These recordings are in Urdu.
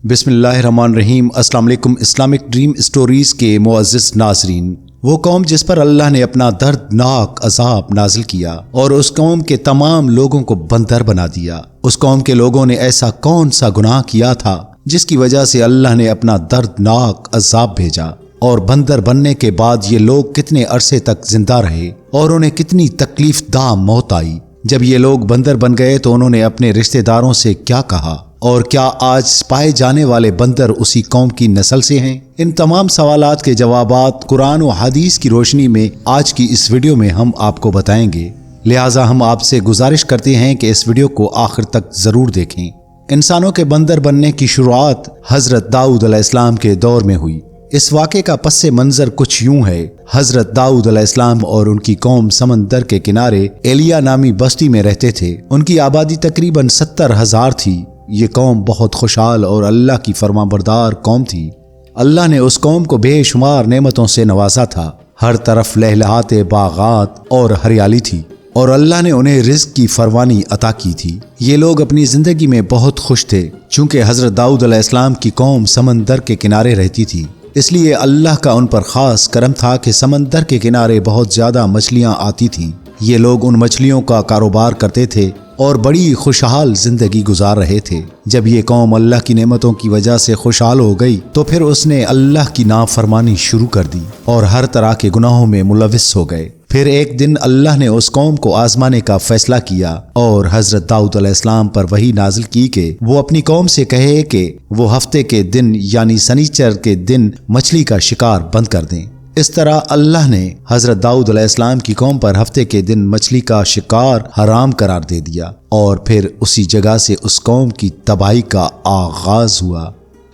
بسم اللہ الرحمن الرحیم۔ السلام علیکم اسلامک ڈریم سٹوریز کے معزز ناظرین، وہ قوم جس پر اللہ نے اپنا دردناک عذاب نازل کیا اور اس قوم کے تمام لوگوں کو بندر بنا دیا، اس قوم کے لوگوں نے ایسا کون سا گناہ کیا تھا جس کی وجہ سے اللہ نے اپنا دردناک عذاب بھیجا، اور بندر بننے کے بعد یہ لوگ کتنے عرصے تک زندہ رہے اور انہیں کتنی تکلیف دہ موت آئی۔ جب یہ لوگ بندر بن گئے تو انہوں نے اپنے رشتہ داروں سے کیا کہا، اور کیا آج پائے جانے والے بندر اسی قوم کی نسل سے ہیں؟ ان تمام سوالات کے جوابات قرآن و حدیث کی روشنی میں آج کی اس ویڈیو میں ہم آپ کو بتائیں گے، لہٰذا ہم آپ سے گزارش کرتے ہیں کہ اس ویڈیو کو آخر تک ضرور دیکھیں۔ انسانوں کے بندر بننے کی شروعات حضرت داؤد علیہ السلام کے دور میں ہوئی۔ اس واقعے کا پس منظر کچھ یوں ہے۔ حضرت داؤد علیہ السلام اور ان کی قوم سمندر کے کنارے ایلیا نامی بستی میں رہتے تھے۔ ان کی آبادی تقریباً 70,000 تھی۔ یہ قوم بہت خوشحال اور اللہ کی فرمانبردار قوم تھی۔ اللہ نے اس قوم کو بے شمار نعمتوں سے نوازا تھا۔ ہر طرف لہلہاتے باغات اور ہریالی تھی، اور اللہ نے انہیں رزق کی فراوانی عطا کی تھی۔ یہ لوگ اپنی زندگی میں بہت خوش تھے، چونکہ حضرت داؤد علیہ السلام کی قوم سمندر کے کنارے رہتی تھی، اس لیے اللہ کا ان پر خاص کرم تھا کہ سمندر کے کنارے بہت زیادہ مچھلیاں آتی تھیں۔ یہ لوگ ان مچھلیوں کا کاروبار کرتے تھے اور بڑی خوشحال زندگی گزار رہے تھے۔ جب یہ قوم اللہ کی نعمتوں کی وجہ سے خوشحال ہو گئی تو پھر اس نے اللہ کی نافرمانی شروع کر دی اور ہر طرح کے گناہوں میں ملوث ہو گئے۔ پھر ایک دن اللہ نے اس قوم کو آزمانے کا فیصلہ کیا اور حضرت داؤد علیہ السلام پر وحی نازل کی کہ وہ اپنی قوم سے کہے کہ وہ ہفتے کے دن یعنی سنیچر کے دن مچھلی کا شکار بند کر دیں۔ اس طرح اللہ نے حضرت داؤد علیہ السلام کی قوم پر ہفتے کے دن مچھلی کا شکار حرام قرار دے دیا، اور پھر اسی جگہ سے اس قوم کی تباہی کا آغاز ہوا۔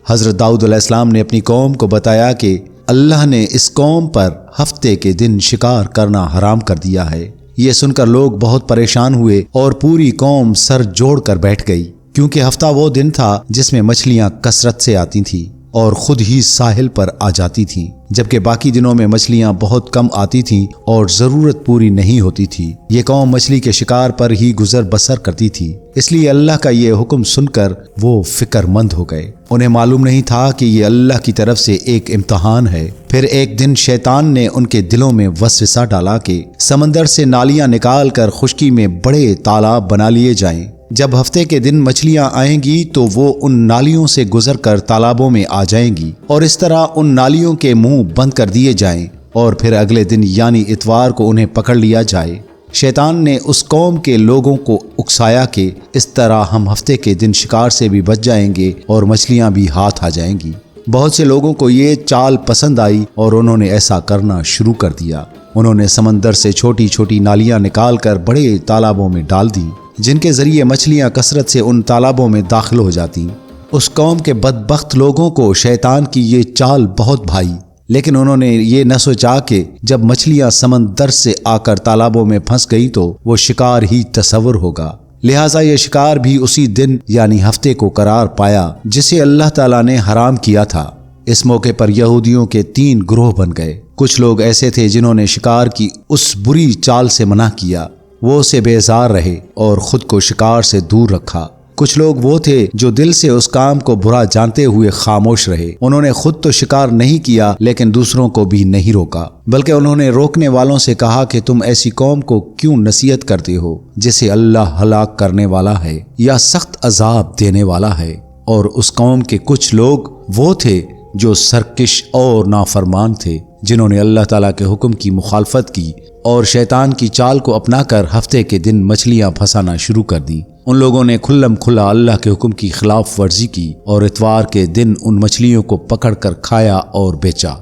حضرت داؤد علیہ السلام نے اپنی قوم کو بتایا کہ اللہ نے اس قوم پر ہفتے کے دن شکار کرنا حرام کر دیا ہے۔ یہ سن کر لوگ بہت پریشان ہوئے اور پوری قوم سر جوڑ کر بیٹھ گئی، کیونکہ ہفتہ وہ دن تھا جس میں مچھلیاں کثرت سے آتی تھیں اور خود ہی ساحل پر آ جاتی تھیں، جبکہ باقی دنوں میں مچھلیاں بہت کم آتی تھیں اور ضرورت پوری نہیں ہوتی تھی۔ یہ قوم مچھلی کے شکار پر ہی گزر بسر کرتی تھی، اس لیے اللہ کا یہ حکم سن کر وہ فکر مند ہو گئے۔ انہیں معلوم نہیں تھا کہ یہ اللہ کی طرف سے ایک امتحان ہے۔ پھر ایک دن شیطان نے ان کے دلوں میں وسوسہ ڈالا کہ سمندر سے نالیاں نکال کر خشکی میں بڑے تالاب بنا لیے جائیں۔ جب ہفتے کے دن مچھلیاں آئیں گی تو وہ ان نالیوں سے گزر کر تالابوں میں آ جائیں گی، اور اس طرح ان نالیوں کے منہ بند کر دیے جائیں، اور پھر اگلے دن یعنی اتوار کو انہیں پکڑ لیا جائے۔ شیطان نے اس قوم کے لوگوں کو اکسایا کہ اس طرح ہم ہفتے کے دن شکار سے بھی بچ جائیں گے اور مچھلیاں بھی ہاتھ آ جائیں گی۔ بہت سے لوگوں کو یہ چال پسند آئی اور انہوں نے ایسا کرنا شروع کر دیا۔ انہوں نے سمندر سے چھوٹی چھوٹی نالیاں نکال کر بڑے تالابوں میں ڈال دی، جن کے ذریعے مچھلیاں کثرت سے ان تالابوں میں داخل ہو جاتی۔ اس قوم کے بدبخت لوگوں کو شیطان کی یہ چال بہت بھائی، لیکن انہوں نے یہ نہ سوچا کہ جب مچھلیاں سمندر سے آ کر تالابوں میں پھنس گئی تو وہ شکار ہی تصور ہوگا، لہٰذا یہ شکار بھی اسی دن یعنی ہفتے کو قرار پایا جسے اللہ تعالیٰ نے حرام کیا تھا۔ اس موقع پر یہودیوں کے 3 گروہ بن گئے۔ کچھ لوگ ایسے تھے جنہوں نے شکار کی اس بری چال سے منع کیا، وہ اسے بیزار رہے اور خود کو شکار سے دور رکھا۔ کچھ لوگ وہ تھے جو دل سے اس کام کو برا جانتے ہوئے خاموش رہے۔ انہوں نے خود تو شکار نہیں کیا لیکن دوسروں کو بھی نہیں روکا، بلکہ انہوں نے روکنے والوں سے کہا کہ تم ایسی قوم کو کیوں نصیحت کرتے ہو جسے اللہ ہلاک کرنے والا ہے یا سخت عذاب دینے والا ہے۔ اور اس قوم کے کچھ لوگ وہ تھے جو سرکش اور نافرمان تھے، جنہوں نے اللہ تعالیٰ کے حکم کی مخالفت کی اور شیطان کی چال کو اپنا کر ہفتے کے دن مچھلیاں پھنسانا شروع کر دی۔ ان لوگوں نے کھلم کھلا اللہ کے حکم کی خلاف ورزی کی اور اتوار کے دن ان مچھلیوں کو پکڑ کر کھایا اور بیچا۔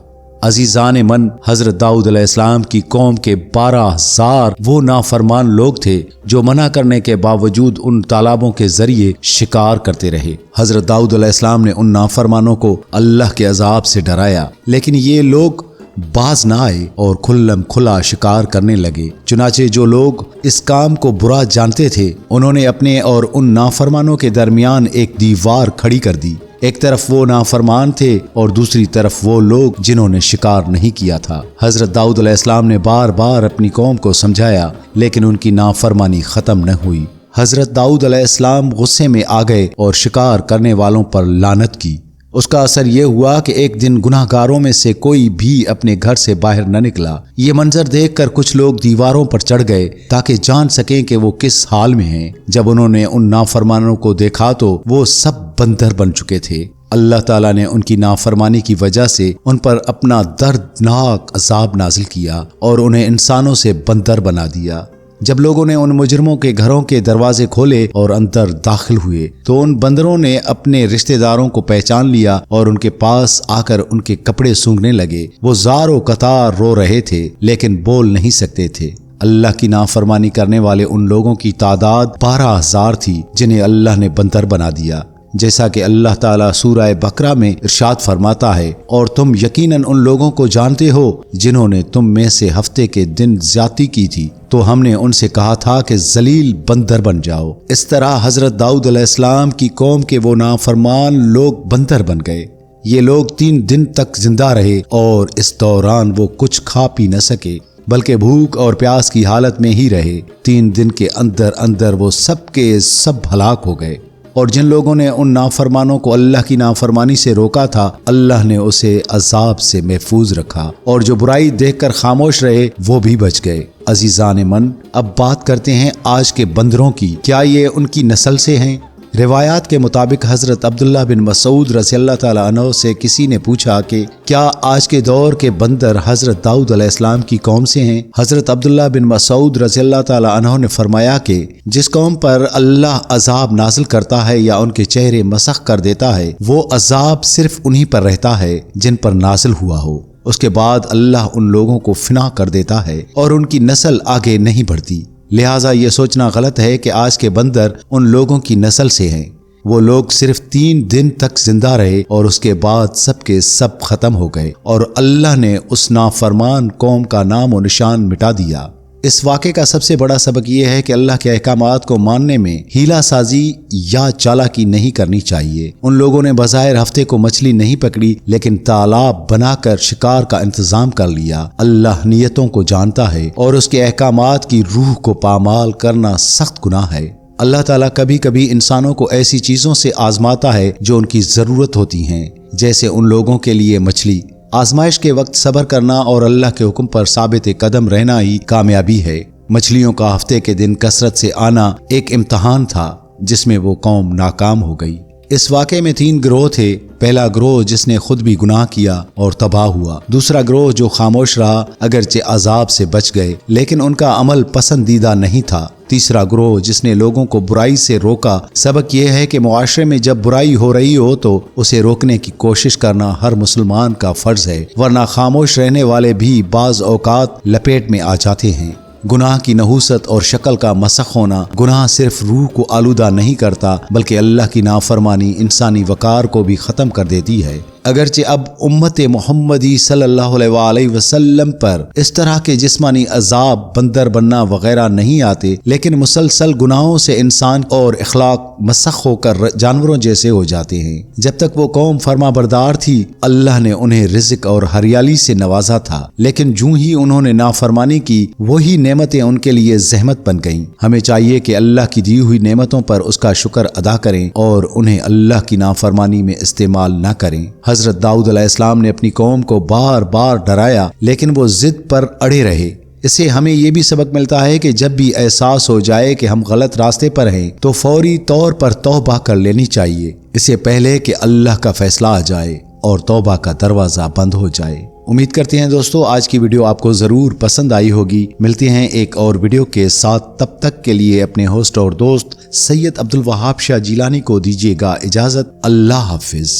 عزیزان من، حضرت داؤد علیہ السلام کی قوم کے 12,000 وہ نافرمان لوگ تھے جو منع کرنے کے باوجود ان تالابوں کے ذریعے شکار کرتے رہے۔ حضرت داؤد علیہ السلام نے ان نافرمانوں کو اللہ کے عذاب سے ڈرایا، لیکن یہ لوگ باز نہ آئے اور کھلم کھلا شکار کرنے لگے۔ چنانچہ جو لوگ اس کام کو برا جانتے تھے انہوں نے اپنے اور ان نافرمانوں کے درمیان ایک دیوار کھڑی کر دی۔ ایک طرف وہ نافرمان تھے اور دوسری طرف وہ لوگ جنہوں نے شکار نہیں کیا تھا۔ حضرت داؤد علیہ السلام نے بار بار اپنی قوم کو سمجھایا، لیکن ان کی نافرمانی ختم نہ ہوئی۔ حضرت داؤد علیہ السلام غصے میں آ گئے اور شکار کرنے والوں پر لعنت کی۔ اس کا اثر یہ ہوا کہ ایک دن گناہ گاروں میں سے کوئی بھی اپنے گھر سے باہر نہ نکلا۔ یہ منظر دیکھ کر کچھ لوگ دیواروں پر چڑھ گئے تاکہ جان سکیں کہ وہ کس حال میں ہیں۔ جب انہوں نے ان نافرمانوں کو دیکھا تو وہ سب بندر بن چکے تھے۔ اللہ تعالیٰ نے ان کی نافرمانی کی وجہ سے ان پر اپنا دردناک عذاب نازل کیا اور انہیں انسانوں سے بندر بنا دیا۔ جب لوگوں نے ان مجرموں کے گھروں کے دروازے کھولے اور اندر داخل ہوئے تو ان بندروں نے اپنے رشتہ داروں کو پہچان لیا اور ان کے پاس آ کر ان کے کپڑے سونگھنے لگے۔ وہ زار و قطار رو رہے تھے لیکن بول نہیں سکتے تھے۔ اللہ کی نافرمانی کرنے والے ان لوگوں کی تعداد 12,000 تھی جنہیں اللہ نے بندر بنا دیا، جیسا کہ اللہ تعالیٰ سورہ بقرہ میں ارشاد فرماتا ہے، اور تم یقیناً ان لوگوں کو جانتے ہو جنہوں نے تم میں سے ہفتے کے دن زیادتی کی تھی تو ہم نے ان سے کہا تھا کہ ذلیل بندر بن جاؤ۔ اس طرح حضرت داؤد علیہ السلام کی قوم کے وہ نافرمان لوگ بندر بن گئے۔ یہ لوگ 3 دن تک زندہ رہے اور اس دوران وہ کچھ کھا پی نہ سکے بلکہ بھوک اور پیاس کی حالت میں ہی رہے۔ 3 دن کے اندر اندر وہ سب کے سب ہلاک ہو گئے، اور جن لوگوں نے ان نافرمانوں کو اللہ کی نافرمانی سے روکا تھا اللہ نے اسے عذاب سے محفوظ رکھا، اور جو برائی دیکھ کر خاموش رہے وہ بھی بچ گئے۔ عزیزان من، اب بات کرتے ہیں آج کے بندروں کی۔ کیا یہ ان کی نسل سے ہیں؟ روایات کے مطابق حضرت عبداللہ بن مسعود رضی اللہ تعالیٰ عنہ سے کسی نے پوچھا کہ کیا آج کے دور کے بندر حضرت داؤد علیہ السلام کی قوم سے ہیں؟ حضرت عبداللہ بن مسعود رضی اللہ تعالیٰ عنہ نے فرمایا کہ جس قوم پر اللہ عذاب نازل کرتا ہے یا ان کے چہرے مسخ کر دیتا ہے وہ عذاب صرف انہی پر رہتا ہے جن پر نازل ہوا ہو، اس کے بعد اللہ ان لوگوں کو فنا کر دیتا ہے اور ان کی نسل آگے نہیں بڑھتی۔ لہٰذا یہ سوچنا غلط ہے کہ آج کے بندر ان لوگوں کی نسل سے ہیں۔ وہ لوگ صرف 3 دن تک زندہ رہے اور اس کے بعد سب کے سب ختم ہو گئے، اور اللہ نے اس نافرمان قوم کا نام و نشان مٹا دیا۔ اس واقعے کا سب سے بڑا سبق یہ ہے کہ اللہ کے احکامات کو ماننے میں ہیلہ سازی یا چالاکی نہیں کرنی چاہیے۔ ان لوگوں نے بظاہر ہفتے کو مچھلی نہیں پکڑی لیکن تالاب بنا کر شکار کا انتظام کر لیا۔ اللہ نیتوں کو جانتا ہے اور اس کے احکامات کی روح کو پامال کرنا سخت گناہ ہے۔ اللہ تعالیٰ کبھی کبھی انسانوں کو ایسی چیزوں سے آزماتا ہے جو ان کی ضرورت ہوتی ہیں، جیسے ان لوگوں کے لیے مچھلی۔ آزمائش کے وقت صبر کرنا اور اللہ کے حکم پر ثابت قدم رہنا ہی کامیابی ہے۔ مچھلیوں کا ہفتے کے دن کثرت سے آنا ایک امتحان تھا جس میں وہ قوم ناکام ہو گئی۔ اس واقعے میں 3 گروہ تھے۔ پہلا گروہ جس نے خود بھی گناہ کیا اور تباہ ہوا، دوسرا گروہ جو خاموش رہا اگرچہ عذاب سے بچ گئے لیکن ان کا عمل پسندیدہ نہیں تھا، تیسرا گروہ جس نے لوگوں کو برائی سے روکا۔ سبق یہ ہے کہ معاشرے میں جب برائی ہو رہی ہو تو اسے روکنے کی کوشش کرنا ہر مسلمان کا فرض ہے، ورنہ خاموش رہنے والے بھی بعض اوقات لپیٹ میں آ جاتے ہیں۔ گناہ کی نحوست اور شکل کا مسخ ہونا، گناہ صرف روح کو آلودہ نہیں کرتا بلکہ اللہ کی نافرمانی انسانی وقار کو بھی ختم کر دیتی ہے۔ اگرچہ اب امت محمدی صلی اللہ علیہ وآلہ وسلم پر اس طرح کے جسمانی عذاب، بندر بننا وغیرہ نہیں آتے، لیکن مسلسل گناہوں سے انسان اور اخلاق مسخ ہو کر جانوروں جیسے ہو جاتے ہیں۔ جب تک وہ قوم فرما بردار تھی اللہ نے انہیں رزق اور ہریالی سے نوازا تھا، لیکن جوں ہی انہوں نے نافرمانی کی وہی نعمتیں ان کے لیے زحمت بن گئیں۔ ہمیں چاہیے کہ اللہ کی دی ہوئی نعمتوں پر اس کا شکر ادا کریں اور انہیں اللہ کی نافرمانی میں استعمال نہ کریں۔ حضرت داؤد علیہ السلام نے اپنی قوم کو بار بار ڈرایا لیکن وہ ضد پر اڑے رہے۔ اس سے ہمیں یہ بھی سبق ملتا ہے کہ جب بھی احساس ہو جائے کہ ہم غلط راستے پر ہیں تو فوری طور پر توبہ کر لینی چاہیے، اس سے پہلے کہ اللہ کا فیصلہ آ جائے اور توبہ کا دروازہ بند ہو جائے۔ امید کرتے ہیں دوستو آج کی ویڈیو آپ کو ضرور پسند آئی ہوگی۔ ملتے ہیں ایک اور ویڈیو کے ساتھ، تب تک کے لیے اپنے ہوسٹ اور دوست سید عبدالوہاب شاہ جیلانی کو دیجیے گا اجازت۔ اللہ حافظ۔